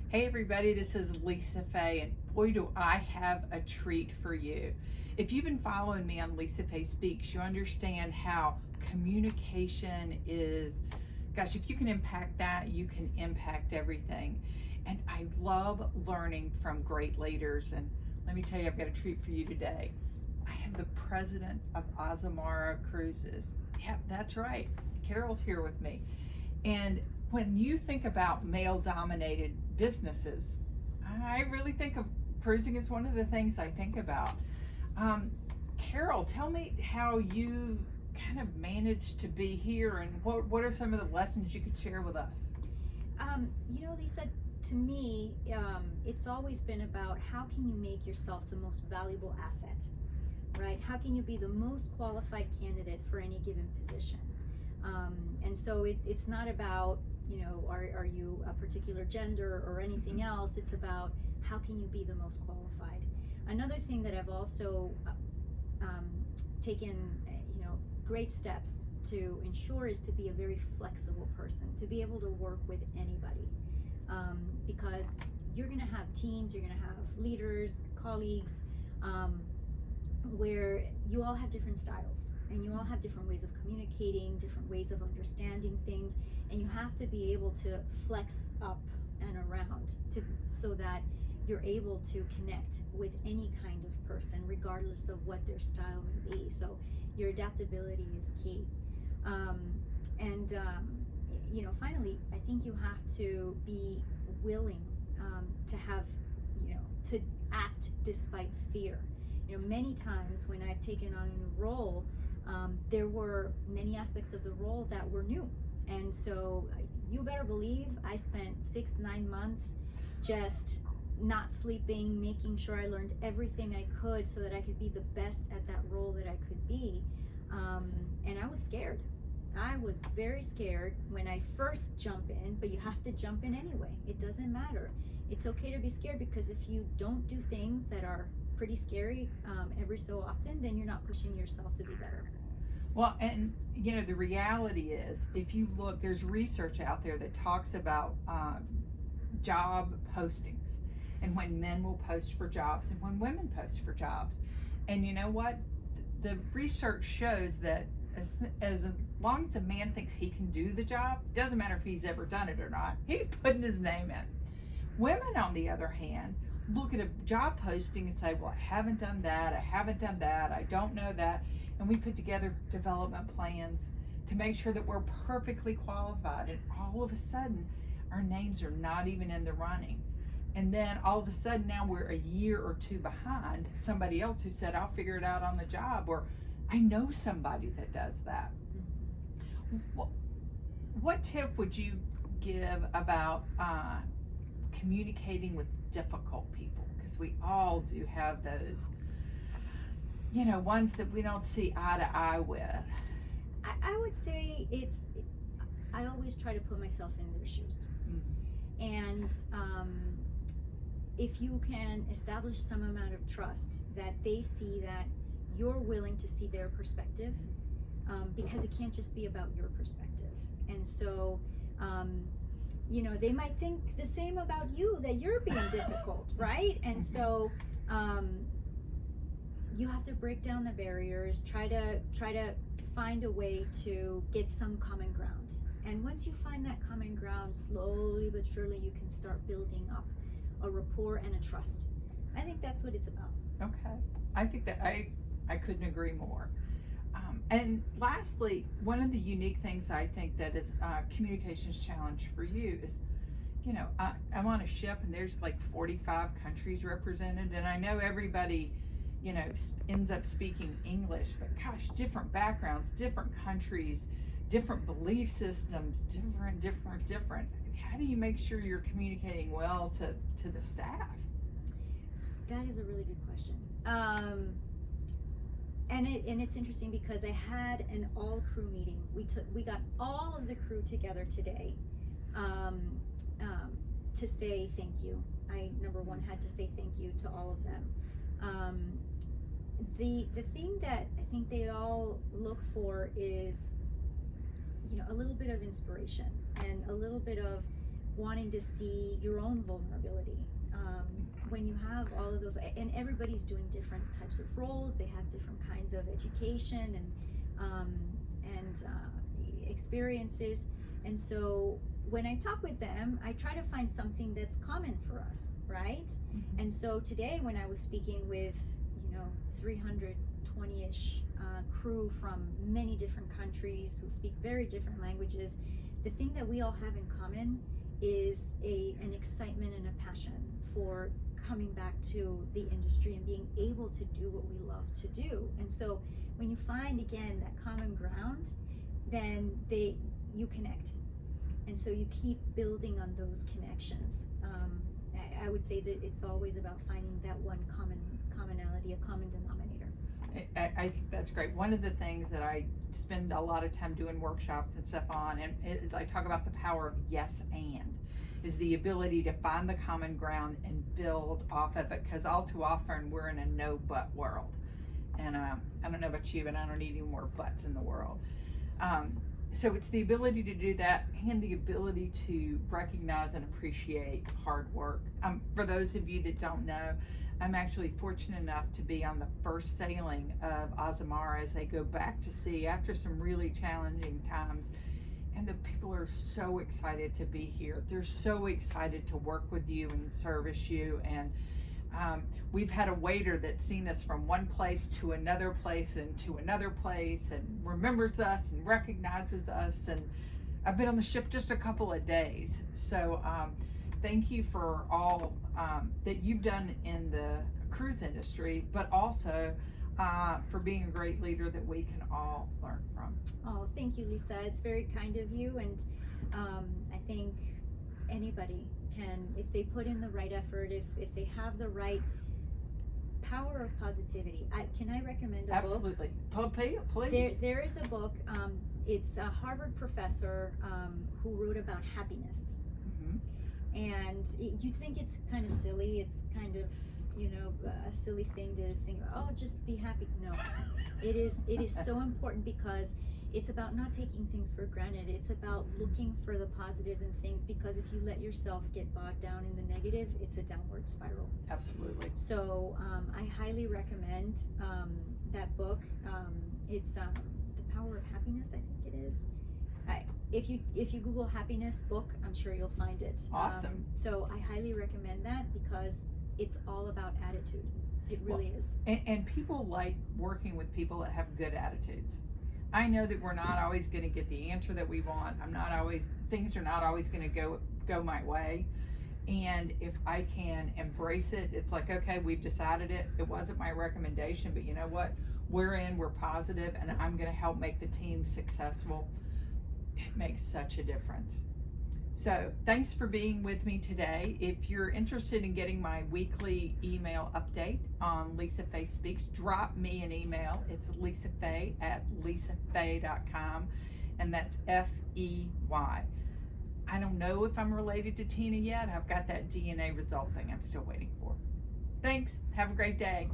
Hey everybody, this is Lisa Faye, and boy do I have a treat for you. If you've been following me on Lisa Faye Speaks, you understand how communication is, gosh, if you can impact that, you can impact everything. And I love learning from great leaders, and let me tell you, I've got a treat for you today. I have the President of Azamara Cruises. Yep, that's right. Carol's here with me. And when you think about male-dominated businesses, I really think of cruising as one of the things I think about. Carol, tell me how you kind of managed to be here, and what are some of the lessons you could share with us? Lisa, to me, it's always been about how can you make yourself the most valuable asset, right? How can you be the most qualified candidate for any given position? And so it's not about, are you a particular gender or anything else. It's about how can you be the most qualified. Another thing that I've also taken, great steps to ensure is to be a very flexible person, to be able to work with anybody. Because you're going to have teams, you're going to have leaders, colleagues, where you all have different styles and you all have different ways of communicating, different ways of understanding things, and you have to be able to flex up and around so that you're able to connect with any kind of person regardless of what their style may be. So your adaptability is key. Finally, I think you have to be willing to have, to act despite fear. Many times when I've taken on a new role, there were many aspects of the role that were new. And so you better believe I spent 6-9 months just not sleeping, making sure I learned everything I could so that I could be the best at that role that I could be. And I was scared. I was very scared when I first jump in, but you have to jump in anyway. It doesn't matter. It's okay to be scared, because if you don't do things that are pretty scary every so often, then you're not pushing yourself to be better. Well, and the reality is, if you look, there's research out there that talks about job postings, and when men will post for jobs and when women post for jobs. And you know what? The research shows that as long as a man thinks he can do the job, doesn't matter if he's ever done it or not, he's putting his name in. Women, on the other hand, look at a job posting and say, well, I haven't done that, I don't know that. And we put together development plans to make sure that we're perfectly qualified. And all of a sudden, our names are not even in the running. And then all of a sudden, now we're a year or two behind somebody else who said, I'll figure it out on the job, or I know somebody that does that. What tip would you give about communicating with difficult people? Because we all do have those, ones that we don't see eye to eye with. I would say I always try to put myself in their shoes. Mm-hmm. And if you can establish some amount of trust that they see that you're willing to see their perspective, because it can't just be about your perspective. And so, they might think the same about you, that you're being difficult, right? And so you have to break down the barriers, try to find a way to get some common ground. And once you find that common ground, slowly but surely you can start building up a rapport and a trust. I think that's what it's about. Okay. I think that I couldn't agree more. And lastly, one of the unique things I think that is a communications challenge for you is, I'm on a ship and there's like 45 countries represented, and I know everybody, ends up speaking English, but gosh, different backgrounds, different countries, different belief systems, different. How do you make sure you're communicating well to the staff? That is a really good question. And it's interesting because I had an all crew meeting. We got all of the crew together today to say thank you. I, number one, had to say thank you to all of them. The thing that I think they all look for is, a little bit of inspiration and a little bit of wanting to see your own vulnerability. When you have all of those, and everybody's doing different types of roles, they have different kinds of education and experiences, and so when I talk with them, I try to find something that's common for us, right? Mm-hmm. And so today, when I was speaking with 320-ish crew from many different countries who speak very different languages, the thing that we all have in common is an excitement and a passion for coming back to the industry and being able to do what we love to do. And so when you find again that common ground, then you connect, and so you keep building on those connections. I would say that it's always about finding that one commonality, a common denominator. I think that's great. One of the things that I spend a lot of time doing workshops and stuff on, and is I talk about the power of yes and, is the ability to find the common ground and build off of it, because all too often we're in a no but world. And I don't know about you, but I don't need any more buts in the world. So it's the ability to do that, and the ability to recognize and appreciate hard work. For those of you that don't know, I'm actually fortunate enough to be on the first sailing of Azamara as they go back to sea after some really challenging times. And the people are so excited to be here. They're so excited to work with you and service you. And we've had a waiter that's seen us from one place to another place and to another place, and remembers us and recognizes us. And I've been on the ship just a couple of days. So thank you for all that you've done in the cruise industry, but also for being a great leader that we can all learn from. Oh, thank you, Lisa. It's very kind of you, and I think anybody can, if they put in the right effort, if they have the right power of positivity. Can I recommend a Absolutely. book? Please. There is a book. It's a Harvard professor who wrote about happiness. And you'd think it's kind of silly. It's kind of, a silly thing to think, oh, just be happy. No, it is so important, because it's about not taking things for granted. It's about looking for the positive in things, because if you let yourself get bogged down in the negative, it's a downward spiral. Absolutely. So I highly recommend that book. It's The Power of Happiness, I think it is. If you Google happiness book, I'm sure you'll find it. Awesome. So I highly recommend that, because it's all about attitude. It really is. And people like working with people that have good attitudes. I know that we're not always going to get the answer that we want. Things are not always going to go my way. And if I can embrace it, it's like, okay, we've decided it. It wasn't my recommendation, but you know what? We're positive, and I'm going to help make the team successful. It makes such a difference. So thanks for being with me today. If you're interested in getting my weekly email update on Lisa Fay Speaks, drop me an email. It's lisafay@lisafay.com, and that's F-E-Y. I don't know if I'm related to Tina yet. I've got that DNA result thing I'm still waiting for. Thanks. Have a great day.